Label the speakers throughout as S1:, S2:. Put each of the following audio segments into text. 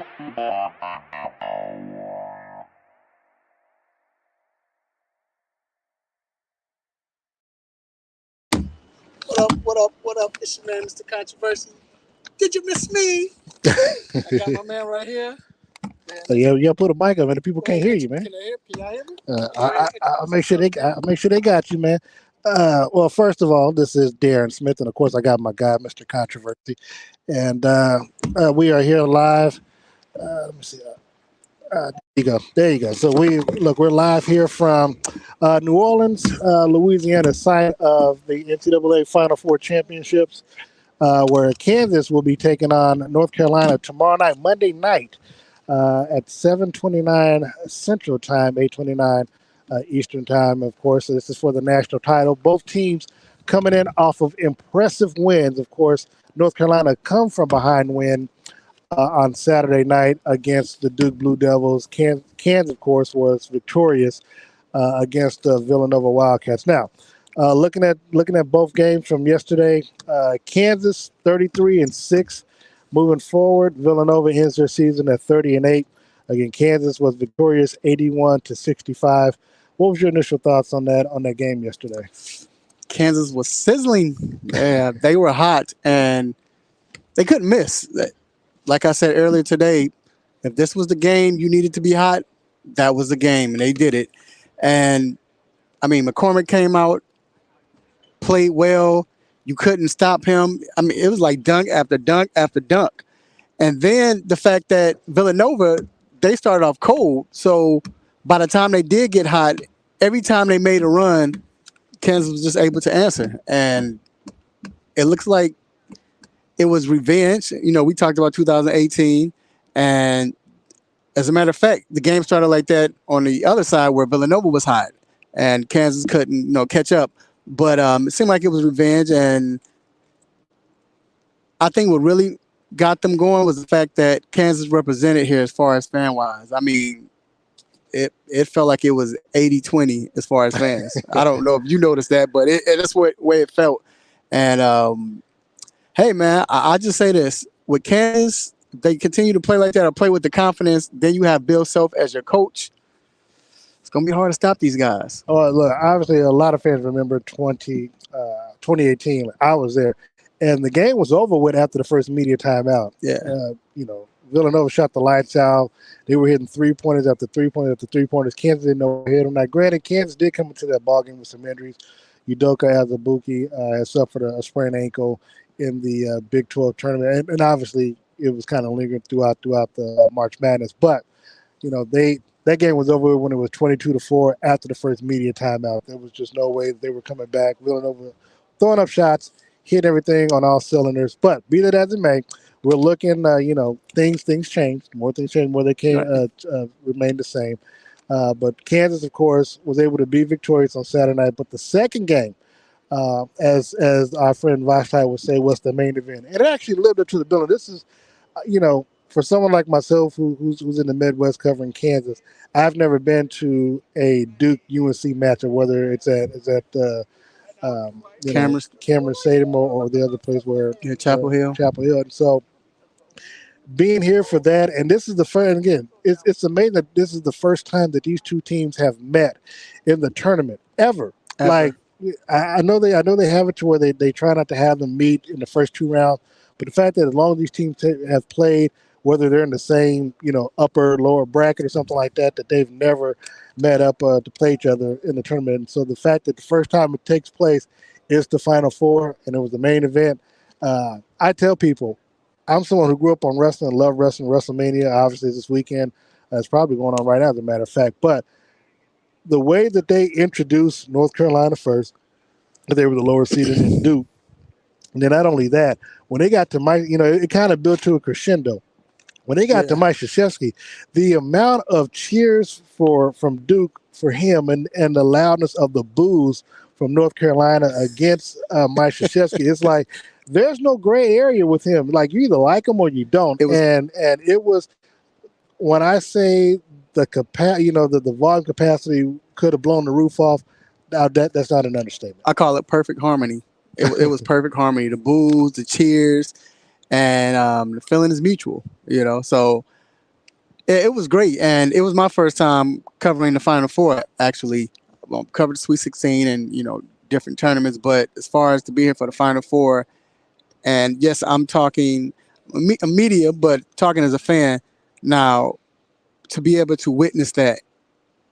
S1: What up, what up, what up? It's your man, Mr. Controversy. Did you miss me? I got my man right here.
S2: Yeah, put a mic up, and the people can't hear you, man.
S1: Can y'all hear me?
S2: I'll make sure they got you, man. Well, first of all, this is Darren Smith, and of course, I got my guy, Mr. Controversy, and we are here live. Let me see. There you go. So we're live here from New Orleans, Louisiana, site of the NCAA Final Four championships, where Kansas will be taking on North Carolina tomorrow night, Monday night, at 7:29 Central Time, 8:29 Eastern Time. Of course, this is for the national title. Both teams coming in off of impressive wins. Of course, North Carolina come from behind win on Saturday night against the Duke Blue Devils. Kansas, of course, was victorious against the Villanova Wildcats. Now, looking at both games from yesterday, Kansas 33-6. Moving forward, Villanova ends their season at 30-8. Again, Kansas was victorious 81-65. What was your initial thoughts on that game yesterday?
S1: Kansas was sizzling. Yeah, they were hot and they couldn't miss. Like I said earlier today, if this was the game you needed to be hot, that was the game, and they did it. And, I mean, McCormick came out, played well. You couldn't stop him. I mean, it was like dunk after dunk after dunk. And then the fact that Villanova, they started off cold. So by the time they did get hot, every time they made a run, Kansas was just able to answer. And it looks like it was revenge. You know, we talked about 2018. And as a matter of fact, the game started like that on the other side where Villanova was hot and Kansas couldn't, catch up. But it seemed like it was revenge. And I think what really got them going was the fact that Kansas represented here as far as fan-wise. I mean, it felt like it was 80-20 as far as fans. I don't know if you noticed that, but that's the way it felt. And, hey, man, I just say this. With Kansas, if they continue to play like that or play with the confidence, then you have Bill Self as your coach. It's going to be hard to stop these guys.
S2: Oh, look, obviously a lot of fans remember 2018. I was there. And the game was over with after the first media timeout.
S1: Yeah.
S2: Villanova shot the lights out. They were hitting three-pointers after three-pointers after three-pointers. Kansas didn't know hit them. Now, granted, Kansas did come into that ballgame with some injuries. Udoka Azubuike has suffered a sprained ankle in the Big 12 tournament. And obviously, it was kind of lingering throughout the March Madness. But, that game was over when it was 22-4 after the first media timeout. There was just no way they were coming back. Villanova throwing up shots, hit everything on all cylinders. But be that as it may, we're looking, things changed. More things changed, more they can't remain the same. But Kansas, of course, was able to be victorious on Saturday night. But the second game, as our friend Vashtai would say, was the main event. It actually lived up to the billing. This is, for someone like myself who's in the Midwest covering Kansas, I've never been to a Duke UNC matchup, whether it's at Cameron Stadium or the other place where
S1: Chapel Hill.
S2: And so being here for that, and this is the first. And again, it's amazing that this is the first time that these two teams have met in the tournament ever. Like I know they have it to where they try not to have them meet in the first two rounds, but the fact that as long as these teams have played, whether they're in the same upper lower bracket or something like that, that they've never met up to play each other in the tournament. And so the fact that the first time it takes place is the Final Four, and it was the main event. I tell people, I'm someone who grew up on wrestling, love wrestling, WrestleMania. Obviously, this weekend it's probably going on right now, as a matter of fact. But the way that they introduced North Carolina first, they were the lower seeded in Duke. And then not only that, when they got to Mike, it kind of built to a crescendo. When they got to Mike Krzyzewski, the amount of cheers from Duke for him and the loudness of the boos from North Carolina against Mike Krzyzewski, it's like there's no gray area with him. Like you either like him or you don't. And it was, when I say the the volume capacity could have blown the roof off, that's not an understatement.
S1: I call it perfect harmony. It was perfect harmony. The boos, the cheers. And the feeling is mutual, So It was great, and it was my first time covering the Final Four. Actually, covered the Sweet 16 and different tournaments. But as far as to be here for the Final Four, and yes, I'm talking media, but talking as a fan now, to be able to witness that,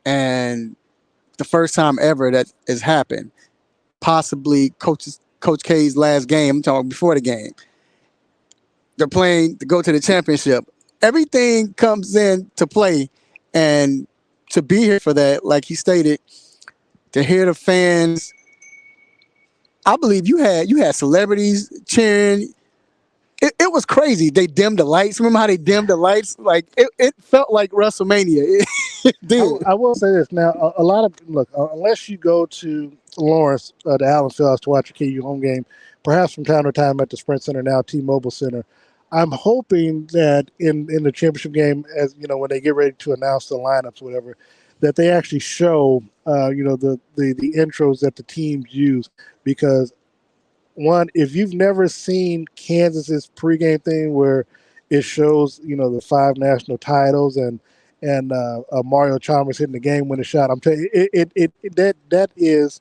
S1: and the first time ever that has happened, possibly Coach K's last game. I'm talking before the game. They're playing to go to the championship. Everything comes in to play, and to be here for that, like he stated, to hear the fans. I believe you had celebrities cheering. It was crazy. They dimmed the lights. Remember how they dimmed the lights? Like it felt like WrestleMania. It did.
S2: I will say this now: a lot of look, unless you go to Lawrence, the Allen Fells to watch a KU home game, perhaps from time to time at the Sprint Center, now T-Mobile Center. I'm hoping that in the championship game, as when they get ready to announce the lineups, or whatever, that they actually show the intros that the teams use, because one, if you've never seen Kansas's pregame thing where it shows the 5 national titles and Mario Chalmers hitting the game-winning shot, I'm telling you, that is,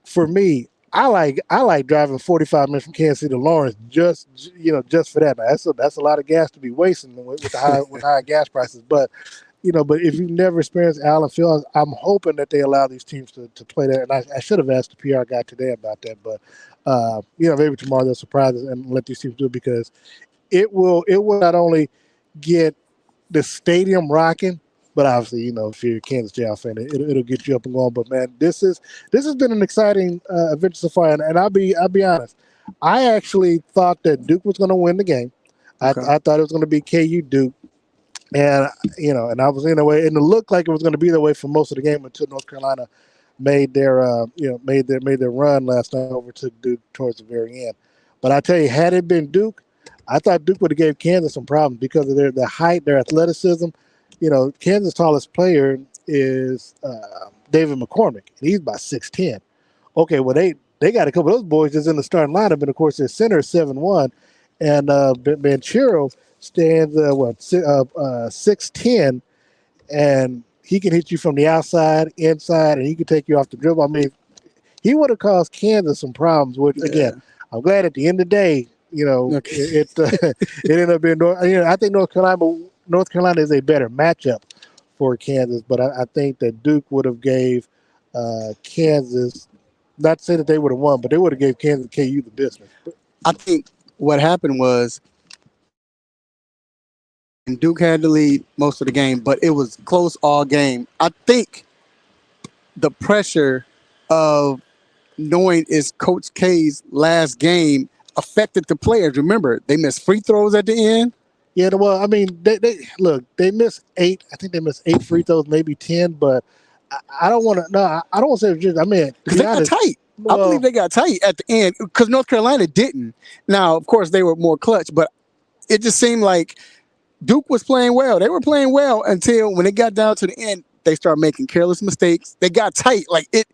S2: for me. I like driving 45 minutes from Kansas City to Lawrence just for that. Now, that's a lot of gas to be wasting with the high gas prices. But but if you've never experienced Allen Field, I'm hoping that they allow these teams to play there. And I should have asked the PR guy today about that, but maybe tomorrow they'll surprise us and let these teams do it, because it will not only get the stadium rocking, but obviously, if you're a Kansas Jayhawks fan, it'll get you up and going. But man, this has been an exciting adventure so far, and I'll be honest. I actually thought that Duke was going to win the game.
S1: Okay.
S2: I thought it was going to be KU Duke, and and I was in a way, and it looked like it was going to be that way for most of the game until North Carolina made their made their run last night over to Duke towards the very end. But I tell you, had it been Duke, I thought Duke would have gave Kansas some problems because of their height, their athleticism. Kansas' tallest player is David McCormick, and he's about 6'10". Okay, well they got a couple of those boys that's in the starting lineup, and of course their center is 7'1", and Banchero stands 6'10", and he can hit you from the outside, inside, and he can take you off the dribble. I mean, he would have caused Kansas some problems. Which again, I'm glad at the end of the day, it ended up being. I think North Carolina is a better matchup for Kansas, but I think that Duke would have gave Kansas, not to say that they would have won, but they would have gave Kansas KU the business.
S1: I think what happened was, and Duke had the lead most of the game, but it was close all game. I think the pressure of knowing it's Coach K's last game affected the players. Remember, they missed free throws at the end.
S2: Yeah, well, I mean, they missed 8. I think they missed 8 free throws, maybe 10. But I don't want to. No, I don't want to say it was just. I mean,
S1: because they got tight. I believe they got tight at the end because North Carolina didn't. Now, of course, they were more clutch, but it just seemed like Duke was playing well. They were playing well until when it got down to the end, they started making careless mistakes. They got tight. Like it,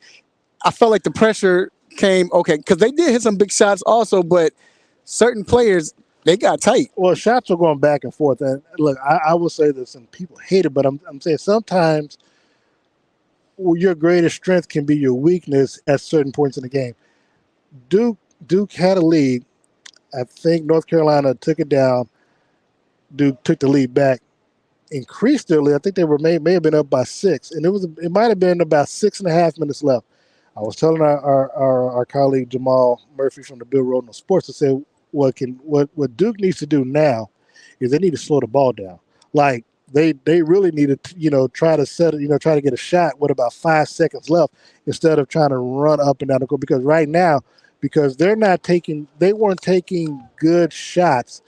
S1: I felt like the pressure came, okay, because they did hit some big shots also, but certain players, they got tight.
S2: Well, shots were going back and forth. And look, I will say this, and people hate it, but I'm saying sometimes your greatest strength can be your weakness at certain points in the game. Duke had a lead. I think North Carolina took it down. Duke took the lead back, increased their lead. I think they may have been up by 6, and it might have been about 6.5 minutes left. I was telling our colleague Jamal Murphy from the Bill Roden Sports to say what Duke needs to do now is they need to slow the ball down. Like they really need to try to get a shot with about 5 seconds left instead of trying to run up and down the court, because right now, because they weren't taking good shots,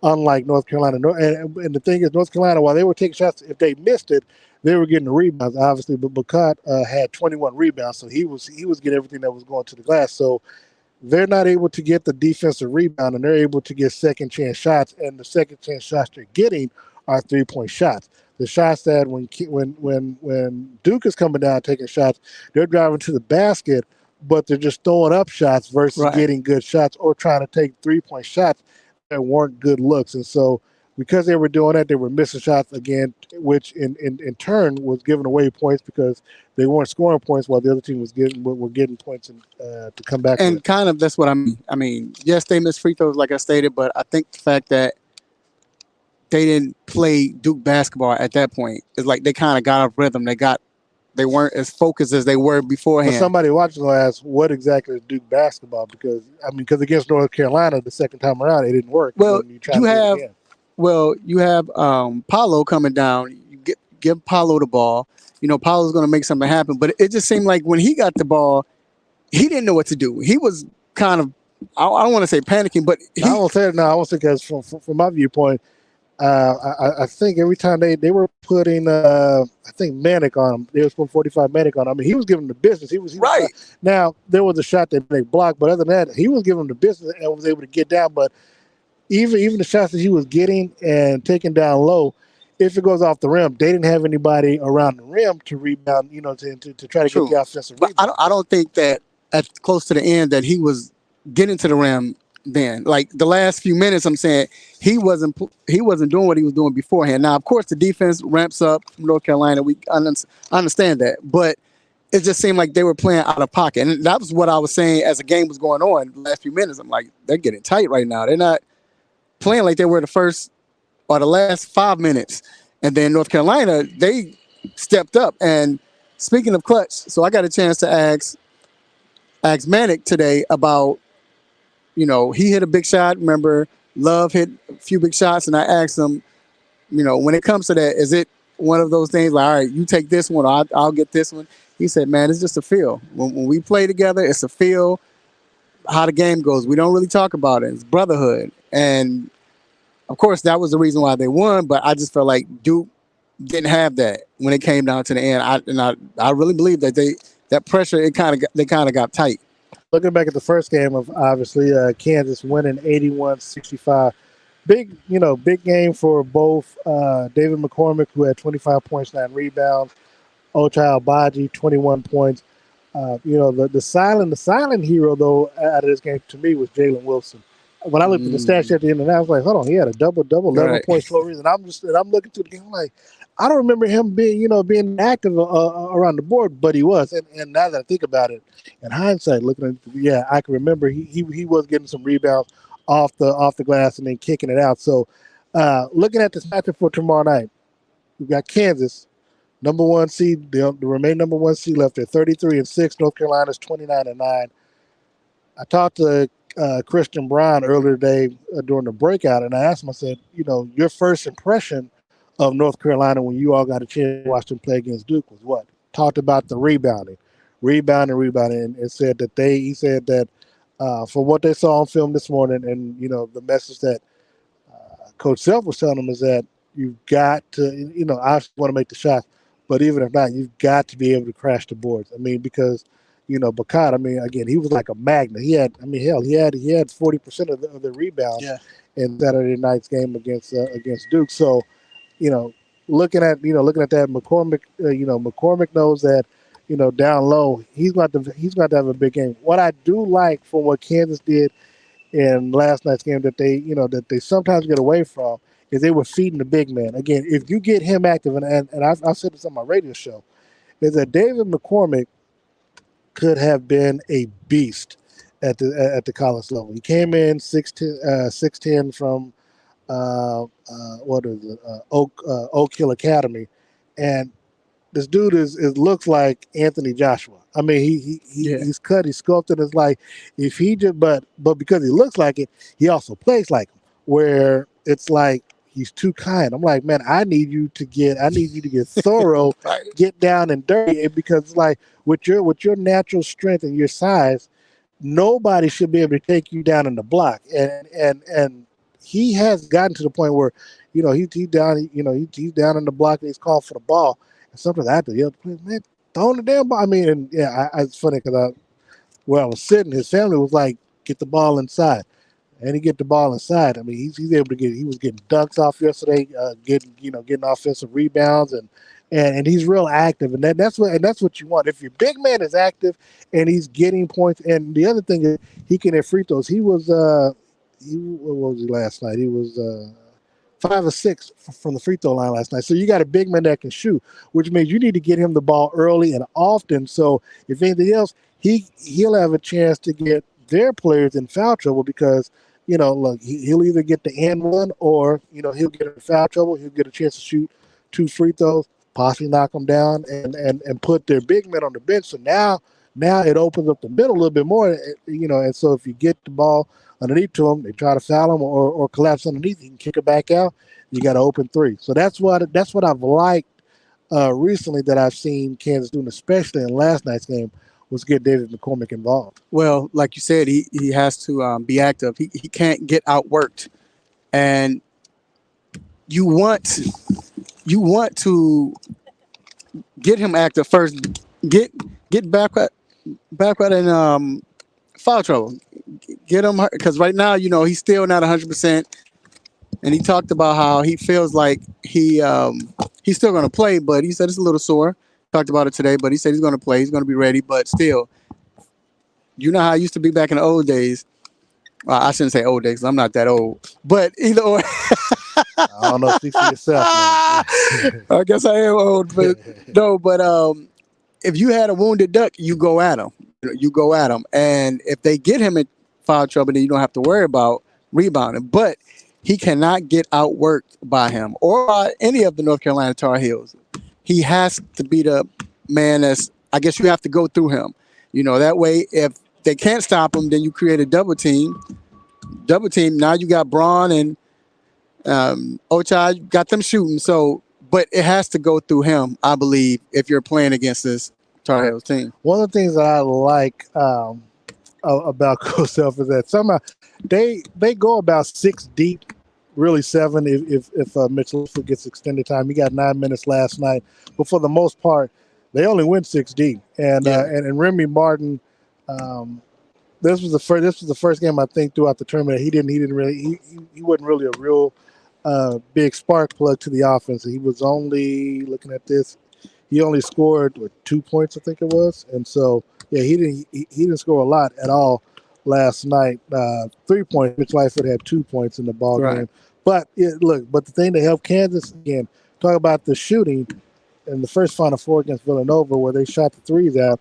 S2: unlike North Carolina. And the thing is, North Carolina, while they were taking shots, if they missed it, they were getting the rebounds, obviously. But Bacot had 21 rebounds, so he was getting everything that was going to the glass. So they're not able to get the defensive rebound, and they're able to get second chance shots. And the second chance shots they're getting are 3-point shots. The shots that when Duke is coming down taking shots, they're driving to the basket, but they're just throwing up shots versus getting good shots or trying to take 3-point shots that weren't good looks. And so because they were doing that, they were missing shots again, which in turn was giving away points because they weren't scoring points while the other team were getting points to come back
S1: And
S2: with.
S1: kind of that's what I mean. I mean, yes, they missed free throws, like I stated, but I think the fact that they didn't play Duke basketball at that point is like they kind of got off rhythm. They weren't as focused as they were
S2: But
S1: beforehand.
S2: somebody watching will ask, what exactly is Duke basketball? Because against North Carolina the second time around it didn't work, and
S1: Well,
S2: then you try
S1: you
S2: to do it
S1: have
S2: again.
S1: Paulo coming down. You give Paulo the ball. You know, Paulo's going to make something happen. But it just seemed like when he got the ball, he didn't know what to do. He was kind of, I don't want to say panicking, but
S2: Now, I won't say it now. I won't say because from my viewpoint, I think every time they were putting I think Manic on him, they was putting 45 Manic on him. I mean, he was giving him the business. He was
S1: right.
S2: now there was a shot that they blocked, but other than that, he was giving him the business and was able to get down. But even the shots that he was getting and taking down low, if it goes off the rim, they didn't have anybody around the rim to rebound. To try to get
S1: True.
S2: the offensive
S1: But
S2: rebound.
S1: I don't think that at close to the end that he was getting to the rim then. Like the last few minutes, I'm saying he wasn't doing what he was doing beforehand. Now, of course, the defense ramps up from North Carolina. I understand that, but it just seemed like they were playing out of pocket, and that was what I was saying as the game was going on. The last few minutes, I'm like, they're getting tight right now. They're not playing like they were the first or the last 5 minutes, and then North Carolina they stepped up. And speaking of clutch, so I got a chance to ask Manic today about, he hit a big shot. Remember, Love hit a few big shots, and I asked him, when it comes to that, is it one of those things like, all right, you take this one, or I'll get this one? He said, man, it's just a feel. When we play together, it's a feel. How the game goes, we don't really talk about it. It's brotherhood, and of course, that was the reason why they won. But I just felt like Duke didn't have that when it came down to the end. I really believe that that pressure they kind of got tight.
S2: Looking back at the first game of obviously Kansas winning 81-65. Big game for both David McCormick, who had 25 points, 9 rebounds, Ochai Agbaji, 21 points. The silent hero though out of this game to me was Jalen Wilson. When I looked at the stats at the end of that, I was like, hold on, he had a double, 11
S1: Right.
S2: points, 12 reasons. I'm looking through the game, I'm like, I don't remember him being active around the board, but he was. And now that I think about it, in hindsight, looking at I can remember he was getting some rebounds off the glass and then kicking it out. So looking at this matchup for tomorrow night, we've got Kansas, number one seed, the remaining number one seed left at 33-6. North Carolina's 29-9. I talked to Christian Brown earlier today during the breakout, and I asked him, I said, your first impression of North Carolina when you all got a chance to watch them play against Duke was what? Talked about the rebounding, and said that he said that for what they saw on film this morning, and the message that Coach Self was telling them is that you've got to, obviously want to make the shots, but even if not, you've got to be able to crash the boards. I mean, because Bacot, I mean, again, he was like a magnet. He had 40% of the rebounds in Saturday night's game against Duke. So, looking at that, McCormick knows that, down low, he's got to have a big game. What I do like from what Kansas did in last night's game that they sometimes get away from is they were feeding the big man. Again, if you get him active, and I've said this on my radio show, is that David McCormick could have been a beast at the college level. He came in 6'10" from Oak Hill Academy, and this dude is looks like Anthony Joshua. I mean, he's cut, he's sculpted. It's like if he just but because he looks like it, he also plays like him. Where it's like he's too kind. I'm like, man, I need you to get thorough,
S1: Right.
S2: get down and dirty, because it's like with your natural strength and your size, nobody should be able to take you down in the block. And he has gotten to the point where, he's down, he's down in the block and he's called for the ball. And sometimes I have to yell, man, throw the damn ball. I mean, and it's funny because where I was sitting, his family was like, get the ball inside. And he get the ball inside. I mean, he's able to he was getting dunks off yesterday, getting offensive rebounds, and he's real active. And that's what you want. If your big man is active and he's getting points, and the other thing is he can hit free throws. What was he last night? He was 5 of 6 from the free throw line last night. So you got a big man that can shoot, which means you need to get him the ball early and often. So if anything else, he'll have a chance to get their players in foul trouble because, look, he'll either get the and one or, he'll get in foul trouble. He'll get a chance to shoot 2 free throws, possibly knock them down and put their big men on the bench. So now it opens up the middle a little bit more, and so if you get the ball underneath to him, they try to foul him or collapse underneath, you can kick it back out. You got to open 3. So that's what I've liked recently that I've seen Kansas doing, especially in last night's game, was get David McCormick involved.
S1: Well, like you said, he has to be active. He can't get outworked, and you want to get him active first. Get back in foul trouble. Get him, because right now, he's still not 100%. And he talked about how he feels like he's still going to play, but he said it's a little sore. Talked about it today, but he said he's going to play. He's going to be ready, but still, how it used to be back in the old days. Well, I shouldn't say old days, 'cause I'm not that old. But either or.
S2: I don't know. Speak for yourself, man.
S1: I guess I am old, but no. But if you had a wounded duck, you go at him. And if they get him in foul trouble, then you don't have to worry about rebounding. But he cannot get outworked by him or by any of the North Carolina Tar Heels. He has to be the man I guess you have to go through him. That way, if they can't stop him, then you create a double team. Now you got Braun and Ochai, got them shooting. So, but it has to go through him, I believe, if you're playing against this Tar Heels team.
S2: One of the things that I like about Coach Self is that somehow they go about 6 deep, really 7 if Mitch Lifford gets extended time. He got 9 minutes last night, but for the most part, they only went 6 deep. And Remy Martin, this was the first game I think throughout the tournament he wasn't really a real big spark plug to the offense. He was only looking at this. He only scored 2 points, I think it was, and so he didn't score a lot at all last night. 3 points. Mitch Lightfoot had 2 points in the ball game. But the thing that helped Kansas again, talk about the shooting in the first Final Four against Villanova where they shot the threes out.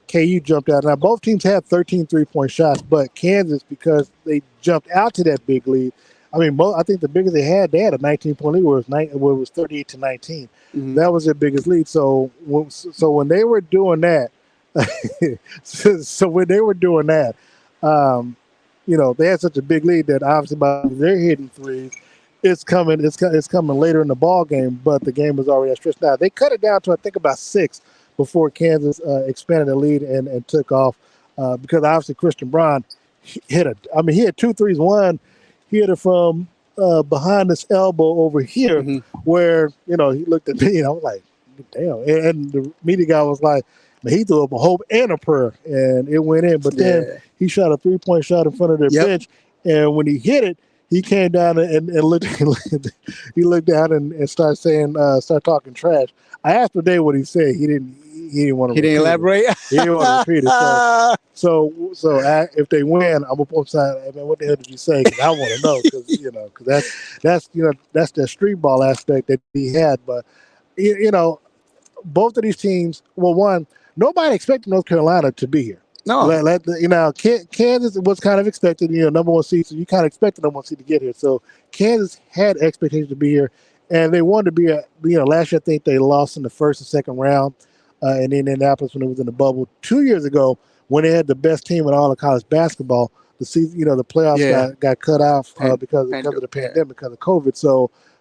S2: KU jumped out. Now both teams had 13 3-point shots, but Kansas, because they jumped out to that big lead. I mean, I think the biggest they had a 19-point lead where it was 38-19. Mm-hmm. That was their biggest lead. So when they were doing that, they had such a big lead that obviously by they're hitting threes, it's coming later in the ball game. But the game was already stretched out. They cut it down to I think about 6 before Kansas expanded the lead and took off because obviously Christian Braun he had 2 threes. One, he hit it from behind his elbow over here, mm-hmm. where he looked at me and I was like, damn. And the media guy was like, man, he threw up a hope and a prayer, and it went in. But then he shot a 3-point shot in front of their bench, and when he hit it, he came down and looked. He looked down and started talking trash. I asked today what he said. He didn't want to. He didn't
S1: elaborate.
S2: He didn't want to repeat it. So if they win, I'm gonna post out. Hey, man, what the hell did you say? Because I want to know. Because that's the street ball aspect that he had. But both of these teams. Well, one, nobody expected North Carolina to be here.
S1: No,
S2: Kansas was kind of expected. Number 1 seed, so you kind of expected number 1 seed to get here. So Kansas had expectations to be here, and they wanted to be. Last year I think they lost in the first and second round in Indianapolis when it was in the bubble. 2 years ago, when they had the best team in all of college basketball, the season, the playoffs got cut off because of the pandemic, because of COVID.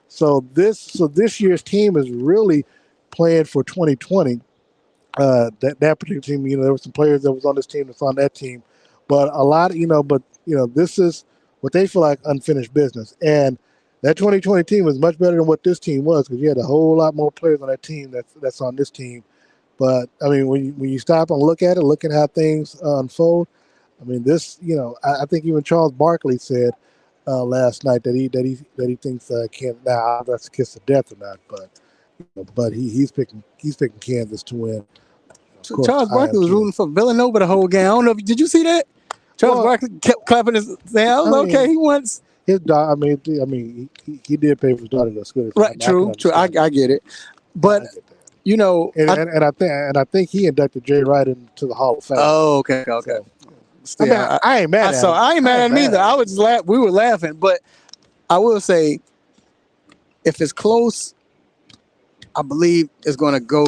S2: So this year's team is really playing for 2020. That particular team, there were some players that was on this team that's on that team, but a lot, this is what they feel like unfinished business. And that 2020 team was much better than what this team was because you had a whole lot more players on that team that's on this team. But I mean, when you stop and look at how things unfold, I mean, this, I think even Charles Barkley said last night that he thinks Kansas. Now that's a kiss of death or not, but he's picking Kansas to win.
S1: So Charles Barkley was rooting for Villanova the whole game. I don't know. Did you see that? Charles Barkley kept clapping his hands. Okay, he wants.
S2: his daughter. He did pay for his daughter to go to school.
S1: Right, true. I get it. But,
S2: I get that.
S1: you know.
S2: I think he inducted Jay Wright into the Hall of Fame.
S1: Oh, okay.
S2: So,
S1: Still,
S2: I ain't mad at him.
S1: I ain't mad at him either. I was just we were laughing. But I will say, if it's close, I believe it's going to go.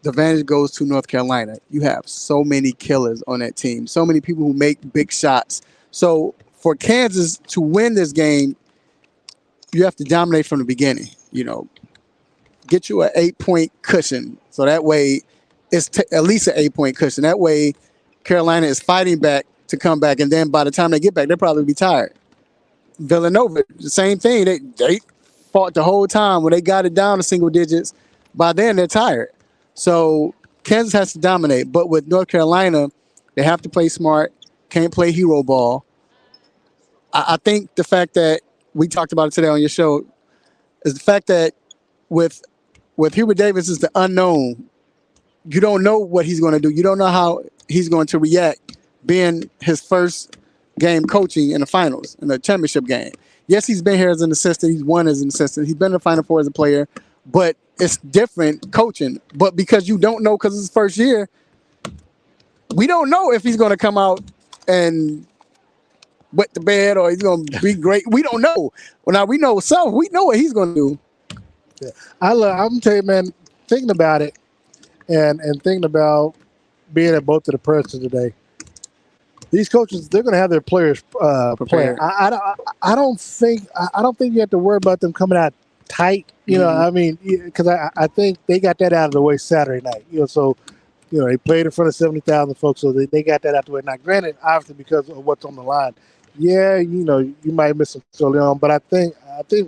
S1: The advantage goes to North Carolina. You have so many killers on that team. So many people who make big shots. So for Kansas to win this game, you have to dominate from the beginning. You know, get you an 8-point cushion. So that way, it's at least an 8-point cushion. That way, Carolina is fighting back to come back, and then by the time they get back, they'll probably be tired. Villanova, the same thing. They fought the whole time. When they got it down to single digits, by then they're tired. So Kansas has to dominate. But with North Carolina, they have to play smart, can't play hero ball. I think the fact that we talked about it today on your show is the fact that with Hubert Davis is the unknown. You don't know what he's going to do. You don't know how he's going to react being his first game coaching in the finals, in the championship game. Yes, he's been here as an assistant. He's won as an assistant. He's been in the Final Four as a player. But it's different coaching. But because you don't know because it's his first year, we don't know if he's going to come out and wet the bed or he's going to be great. We don't know. Well, now we know some. We know what he's going to do.
S2: Yeah. I'm going to tell you, man, thinking about it and thinking about being at both of the presses today, these coaches, they're going to have their players playing. I don't think you have to worry about them coming out tight. You know, I mean, because I think they got that out of the way Saturday night. You know, so they played in front of 70,000 folks, so they got that out of the way. Now, granted, obviously because of what's on the line, yeah, you might miss some early on, but I think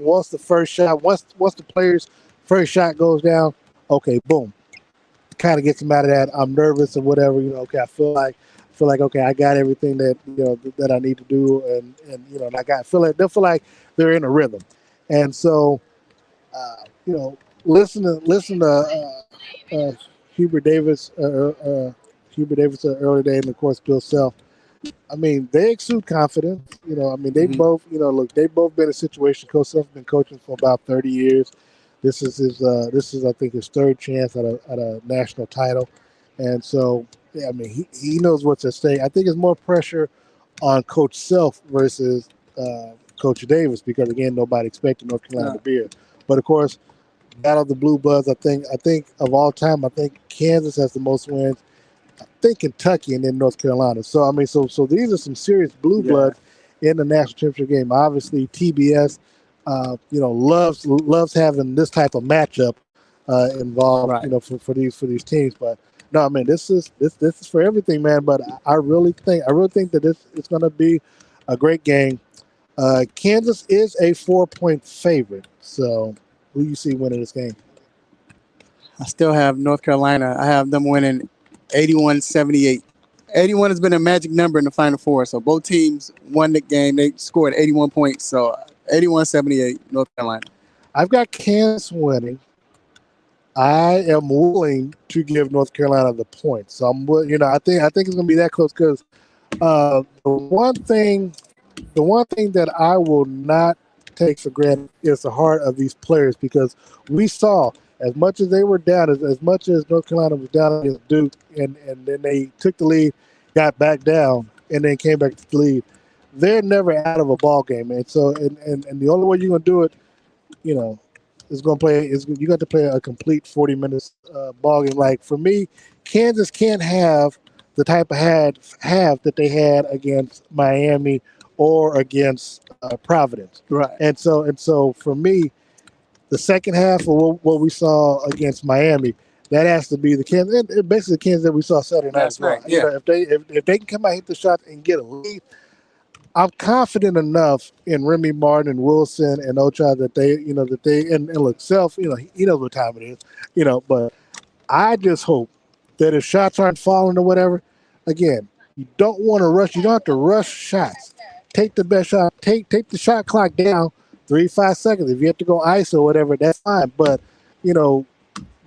S2: once the first shot, once the player's first shot goes down, okay, boom, kind of gets them out of that. I'm nervous or whatever. Okay, I feel like okay, I got everything that that I need to do, and they'll feel like they're in a rhythm, and so listen to Hubert Davis early day, and of course Bill Self. I mean, they exude confidence. They both they both been in a situation. Coach Self has been coaching for about 30 years. This is I think his third chance at a national title, and so. Yeah, I mean, he knows what's at stake. I think it's more pressure on Coach Self versus Coach Davis because, again, nobody expected North Carolina to be here. But, of course, battle of the Blue Bloods, I think of all time, I think Kansas has the most wins. I think Kentucky and then North Carolina. So, I mean, so these are some serious Blue Bloods in the national championship game. Obviously, TBS, loves having this type of matchup involved, right. for these teams. But no, I mean this is for everything, man. But I really think that it's going to be a great game. Kansas is a 4-point favorite. So who you see winning this game?
S1: I still have North Carolina. I have them winning 81-78. 81 has been a magic number in the Final Four. So both teams won the game. They scored 81 points. So 81-78, North Carolina.
S2: I've got Kansas winning. I am willing to give North Carolina the points. So I think it's going to be that close because the one thing that I will not take for granted is the heart of these players because we saw as much as they were down, as much as North Carolina was down against Duke, and then they took the lead, got back down, and then came back to the lead. They're never out of a ball game, and so and the only way you're going to do it, is going to play is you got to play a complete 40 minutes ball game. Like for me, Kansas can't have the type of have that they had against Miami or against Providence.
S1: Right.
S2: And so for me, the second half of what we saw against Miami, that has to be the Kansas. Basically, the Kansas that we saw Saturday night.
S1: That's right. Yeah.
S2: If they can come out, hit the shot, and get a lead, I'm confident enough in Remy Martin and Wilson and Ocha that they and look Self, he knows what time it is, but I just hope that if shots aren't falling or whatever, again, you don't want to rush. You don't have to rush shots. Take the best shot. Take the shot clock down 3-5 seconds. If you have to go ice or whatever, that's fine. But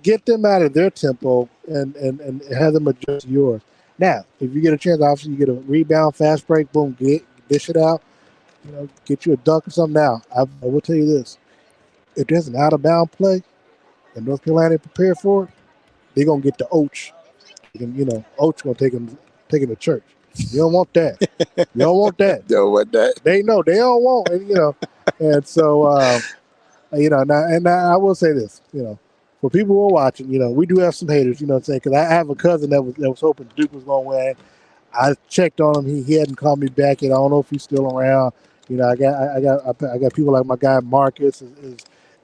S2: get them out of their tempo and have them adjust yours. Now, if you get a chance, obviously you get a rebound, fast break, boom, dish it out. get you a dunk or something. Now, I will tell you this: if there's an out of bound play and North Carolina prepared for it, they're gonna get the Oach. Oach gonna take him to church. You don't want that. You don't want that.
S1: Don't want that.
S2: They know they don't want, and so now I will say this, for people who are watching, we do have some haters, what I'm saying, because I have a cousin that was hoping Duke was gonna win. I checked on him. He hadn't called me back yet. I don't know if he's still around. I got people like my guy Marcus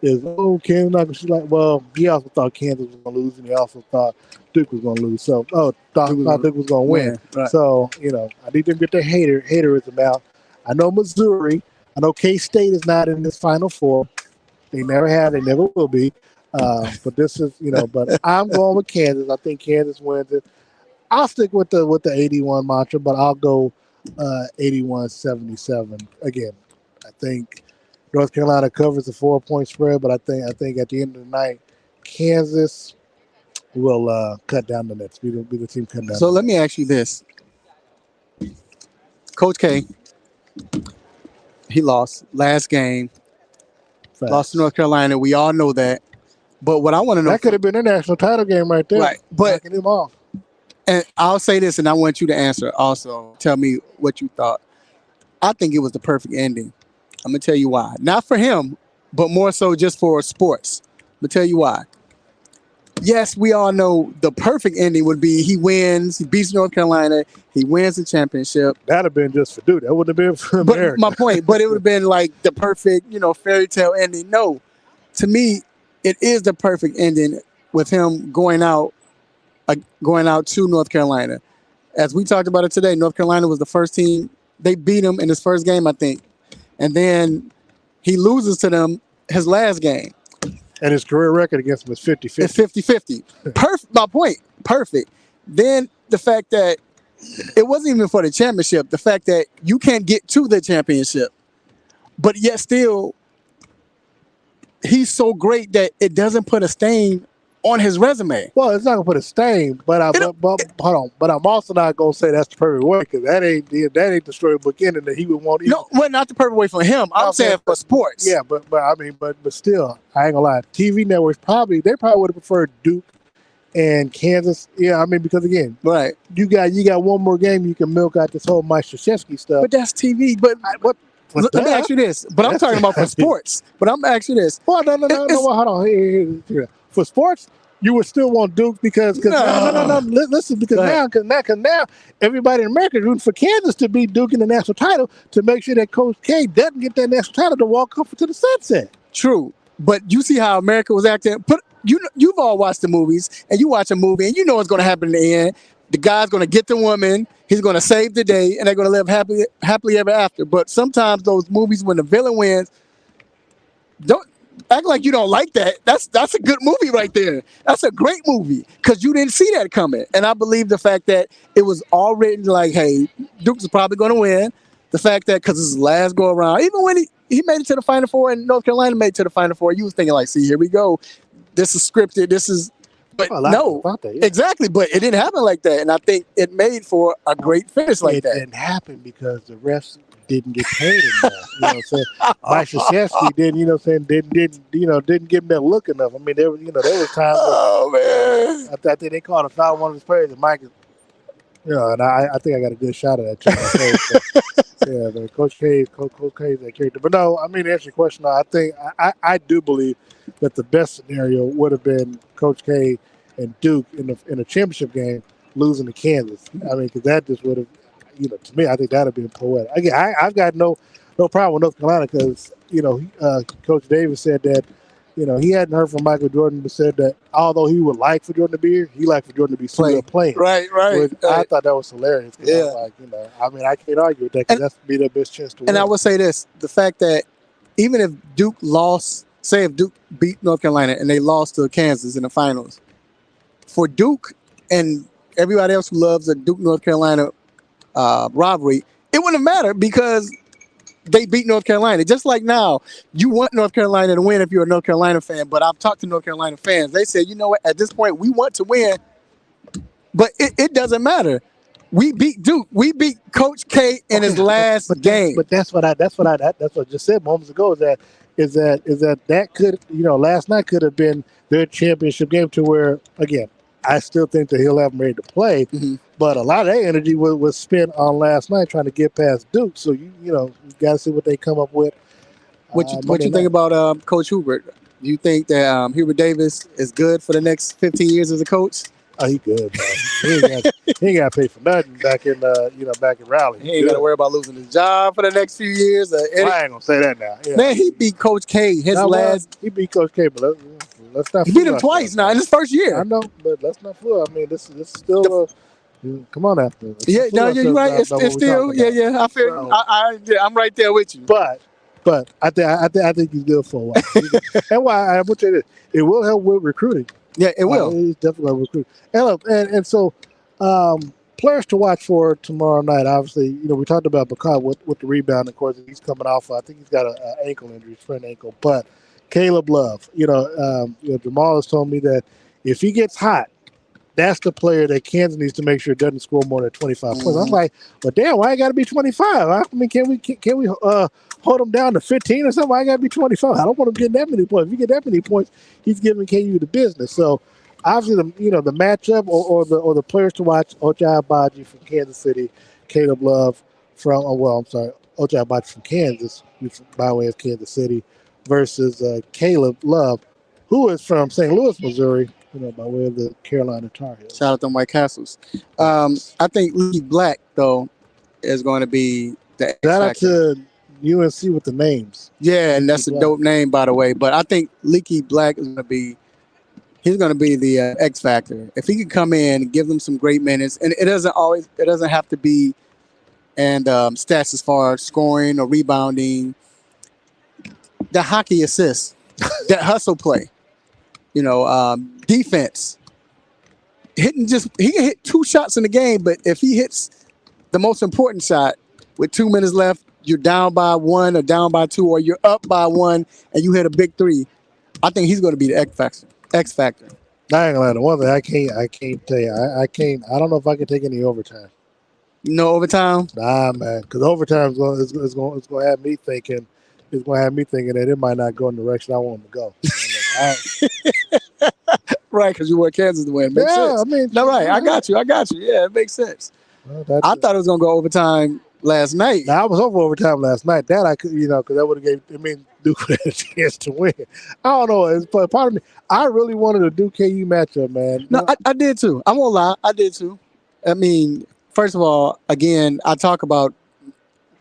S2: Kansas not. She's like, well, he also thought Kansas was gonna lose, and he also thought Duke was gonna lose. So, thought Duke was gonna win. Right. So, I need them to get their haterism out. I know Missouri. I know K-State is not in this Final Four. They never have. They never will be. But this is, But I'm going with Kansas. I think Kansas wins it. I'll stick with the 81 mantra, but I'll go 81-77 again. I think North Carolina covers the 4-point spread, but I think at the end of the night, Kansas will cut down the nets. Be the team cutting down.
S1: So let me ask you this: Coach K, he lost last game, lost to North Carolina. We all know that. But what I want to know,
S2: that could have been a national title game right there,
S1: right? But
S2: knocking him off.
S1: And I'll say this, and I want you to answer also. Tell me what you thought. I think it was the perfect ending. I'm going to tell you why. Not for him, but more so just for sports. I'm going to tell you why. Yes, we all know the perfect ending would be he wins, he beats North Carolina, he wins the championship.
S2: That would have been just for Duke. That wouldn't have been for America.
S1: But my point, but it would have been like the perfect, fairy tale ending. No, to me, it is the perfect ending with him going out to North Carolina. As we talked about it today, North Carolina was the first team. They beat him in his first game, I think. And then he loses to them his last game.
S2: And his career record against them is 50-50.
S1: It's 50-50. Perfect. My point. Perfect. Then the fact that it wasn't even for the championship, the fact that you can't get to the championship, but yet still he's so great that it doesn't put a stain on his resume.
S2: Well, it's not gonna put a stain, but hold on. But I'm also not gonna say that's the perfect way, because that ain't the storybook ending that he would want.
S1: No, well, not the perfect way for him. I'm saying for sports.
S2: Yeah, but still, I ain't gonna lie. TV networks probably would have preferred Duke and Kansas. Yeah, because again,
S1: right.
S2: You got one more game you can milk out this whole Mike Krzyzewski stuff.
S1: But that's TV. But let me ask you this. But I'm talking about for sports. But I'm asking you this.
S2: Well, no. Hold on. Here. For sports, you would still want Duke because no. Listen, because now everybody in America is rooting for Kansas to beat Duke in the national title to make sure that Coach K doesn't get that national title to walk off to the sunset.
S1: True, but you see how America was acting. You've all watched the movies, and you watch a movie, and you know what's going to happen in the end. The guy's going to get the woman. He's going to save the day, and they're going to live happily ever after. But sometimes those movies, when the villain wins, don't act like you don't like that. That's a good movie right there. That's a great movie because you didn't see that coming. And I believe the fact that it was all written like, hey, Duke's probably going to win. The fact that because it's his last go around, even when he made it to the Final Four and North Carolina made it to the Final Four, you was thinking like, see, here we go. This is scripted. This is, but no, that, yeah. Exactly. But it didn't happen like that. And I think it made for a great finish like that.
S2: It didn't happen because the refs didn't get paid enough. You know what I'm saying? Mike Krzyzewski didn't give him that look enough. I mean, there was times.
S1: Oh man!
S2: I think they called a foul on one of his players, and Mike, and I think I got a good shot of that. Yeah, but Coach K is that character. But no, I mean, to answer your question, I think I do believe that the best scenario would have been Coach K and Duke in a championship game losing to Kansas. I mean, because that just would have. To me, I think that would be poetic. Again, I've got no problem with North Carolina because, Coach Davis said that, he hadn't heard from Michael Jordan, but said that although he would like for Jordan to be here, he liked for Jordan to be still playing.
S1: Right.
S2: I thought that was hilarious. Yeah. I can't argue with that because that's be their best chance to win.
S1: And I would say this, the fact that even if Duke lost, say if Duke beat North Carolina and they lost to Kansas in the finals, for Duke and everybody else who loves the Duke-North Carolina rivalry, it wouldn't matter because they beat North Carolina. Just like now, you want North Carolina to win if you're a North Carolina fan, but I've talked to North Carolina fans. They say, you know what, at this point, we want to win, but it doesn't matter. We beat Duke. We beat Coach K in his last game.
S2: But that's what I just said moments ago. Is that could, last night could have been their championship game, to where, again, I still think that he'll have them ready to play.
S1: Mhm.
S2: But a lot of their energy was spent on last night trying to get past Duke. So you got to see what they come up with.
S1: What you think about Coach Hubert? Do you think that Hubert Davis is good for the next 15 years as a coach?
S2: Oh, he good, man. He ain't got to pay for nothing back in Raleigh.
S1: He ain't got to worry about losing his job for the next few years.
S2: I ain't gonna say that now. Yeah.
S1: Man, he beat Coach K
S2: He beat Coach K, but let's not.
S1: He beat him twice now in his first year.
S2: I know, but let's not fool. I mean, this is still. Come on, after.
S1: Yeah, you're right. It's still, I feel. I'm right there with you.
S2: But I think he's good for a while. And why I would say this, it will help with recruiting.
S1: Yeah, it will.
S2: It's definitely going to recruit. And so players to watch for tomorrow night. Obviously, we talked about Bakar with the rebound. Of course, he's coming off. I think he's got an ankle injury, sprained ankle. But Caleb Love, Jamal has told me that if he gets hot, that's the player that Kansas needs to make sure doesn't score more than 25 points. I'm like, well, damn, why I got to be 25? I mean, can we hold him down to 15 or something? Why I got to be 25? I don't want him getting that many points. If you get that many points, he's giving KU the business. So obviously, the matchup or the players to watch: Ochai Agbaji from Kansas City, Caleb Love from Ochai Agbaji from Kansas, by way of Kansas City, versus Caleb Love, who is from St. Louis, Missouri. By way of the Carolina Tar Heels.
S1: Shout out to White Castles. I think Lee Black, though, is going to be the
S2: Shout out to UNC with the names.
S1: Yeah, and that's a dope name, by the way. But I think Leaky Black is going to be the X factor. If he can come in and give them some great minutes, and it doesn't have to be and stats as far as scoring or rebounding. The hockey assists, that hustle play. Defense. He can hit 2 shots in the game, but if he hits the most important shot with 2 minutes left, you're down by 1 or down by 2, or you're up by 1 and you hit a big 3. I think he's going to be the X factor.
S2: I ain't gonna lie. The one thing I can't tell you, I don't know if I can take any overtime.
S1: No overtime?
S2: Nah, man, because overtime is going to have me thinking. It's going to have me thinking that it might not go in the direction I want them to go.
S1: Right, because you want Kansas to win. Makes sense.
S2: I mean,
S1: no, right. I got you. Yeah, it makes sense. Well, I thought it was going to go overtime last night.
S2: Now, I was hoping overtime last night. That I could, because that would have Duke had a chance to win. I don't know. It's part of me. I really wanted a Duke KU matchup, man.
S1: No, I did too. I won't lie. I did too. I mean, first of all, again, I talk about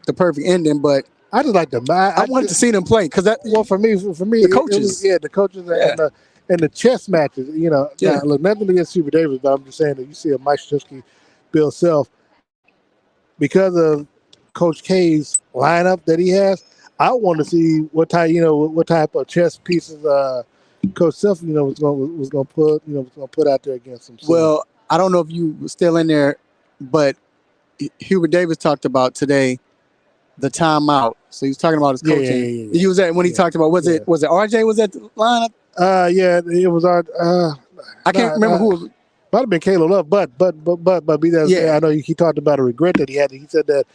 S1: the perfect ending, but
S2: I just like I
S1: wanted to see them play because that.
S2: Well, for me,
S1: the coaches,
S2: the coaches and the chess matches. Now, look, nothing against Super Davis, but I'm just saying that you see a Mike Krzyzewski, Bill Self, because of Coach K's lineup that he has. I want to see what type of chess pieces Coach Self was going to put out there against him.
S1: Well, I don't know if you were still in there, but Hubert Davis talked about today the timeout. So he was talking about his coaching. He was at when he talked about was it RJ was at the lineup?
S2: Yeah, it was our.
S1: I can't remember who. Was,
S2: might have been Caleb Love, but be that I know he talked about a regret that he had. He said that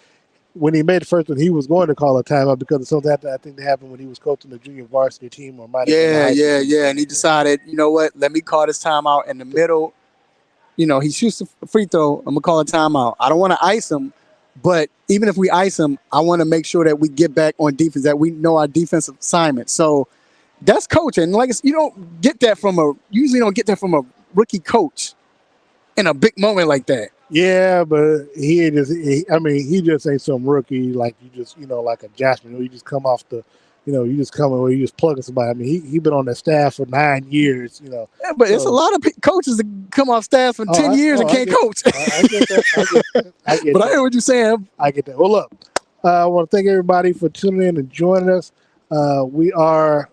S2: when he made the first one, he was going to call a timeout because of something that I think that happened when he was coaching the junior varsity team or might have been
S1: and he decided, you know what, let me call this timeout in the middle. He shoots a free throw. I'm gonna call a timeout. I don't want to ice him, but even if we ice him, I want to make sure that we get back on defense, that we know our defensive assignment. So that's coaching. Like you don't get that from a rookie coach in a big moment like that.
S2: Yeah, but he just ain't some rookie like you just like a Jasmine. You just come off the, you just come where you just plugging somebody. I mean, he been on the staff for 9 years.
S1: Yeah, but it's a lot of coaches that come off staff for 10 years and can't coach.
S2: I get that. I get
S1: but
S2: that.
S1: I hear what you're saying.
S2: I get that. Well, look, I want to thank everybody for tuning in and joining us. We are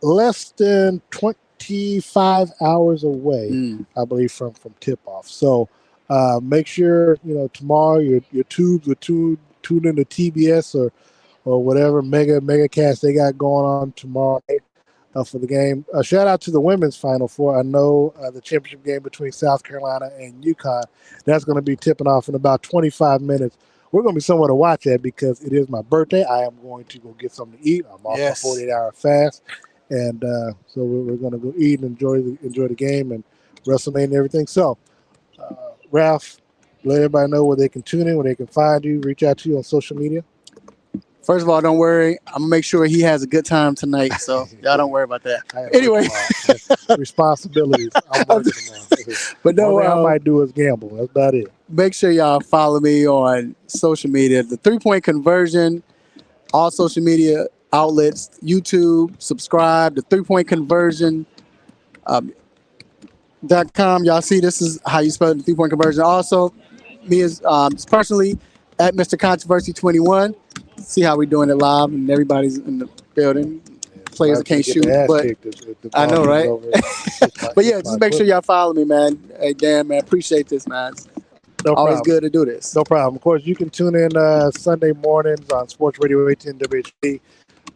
S2: less than 25 hours away, I believe, from tip off. So make sure tomorrow your tubes are tuned into TBS or whatever mega cast they got going on tomorrow night. for the game. Shout out to the women's Final Four. I know the championship game between South Carolina and UConn, that's going to be tipping off in about 25 minutes. We're going to be somewhere to watch that because it is my birthday. I am going to go get something to eat. I'm off my 48-hour fast. And so we're going to go eat and enjoy the game and WrestleMania and everything. So, Ralph, let everybody know where they can tune in, where they can find you, reach out to you on social media.
S1: First of all, don't worry. I'm going to make sure he has a good time tonight. So y'all don't worry about that. Anyway.
S2: Responsibilities. I'm working tomorrow.
S1: But no,
S2: all I might do is gamble. That's about it.
S1: Make sure y'all follow me on social media. The 3-point conversion, all social media outlets, YouTube, subscribe, the 3-point conversion. .com. Y'all see, this is how you spell the 3-point conversion. Also, me as personally at Mr. Controversy 21. See how we're doing it live and everybody's in the building. Players that can't shoot, but I know, right? But yeah, just make sure y'all follow me, man. Hey, Dan, man, appreciate this, man. Always good to do this.
S2: No problem. Of course, you can tune in Sunday mornings on Sports Radio 810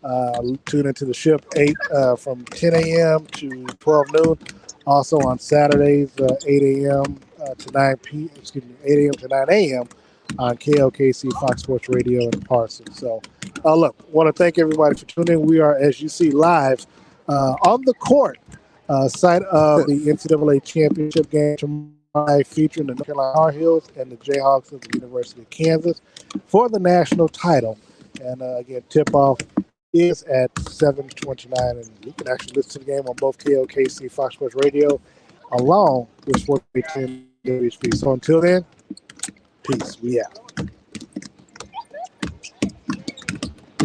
S2: WHB. Tune into the ship 8 from 10 a.m. to 12 noon. Also on Saturdays, 8 a.m. to 9 p. Excuse me, 8 a.m. to 9 a.m. on KLKC Fox Sports Radio in Parsons. So, look, want to thank everybody for tuning in. We are, as you see, live on the court site of the NCAA Championship game tomorrow, featuring the North Carolina Tar Heels and the Jayhawks of the University of Kansas for the national title. And again, tip-off is at 7:29, and you can actually listen to the game on both KLKC Fox Sports Radio along with Sports 10 WHB. So until then, peace. We out.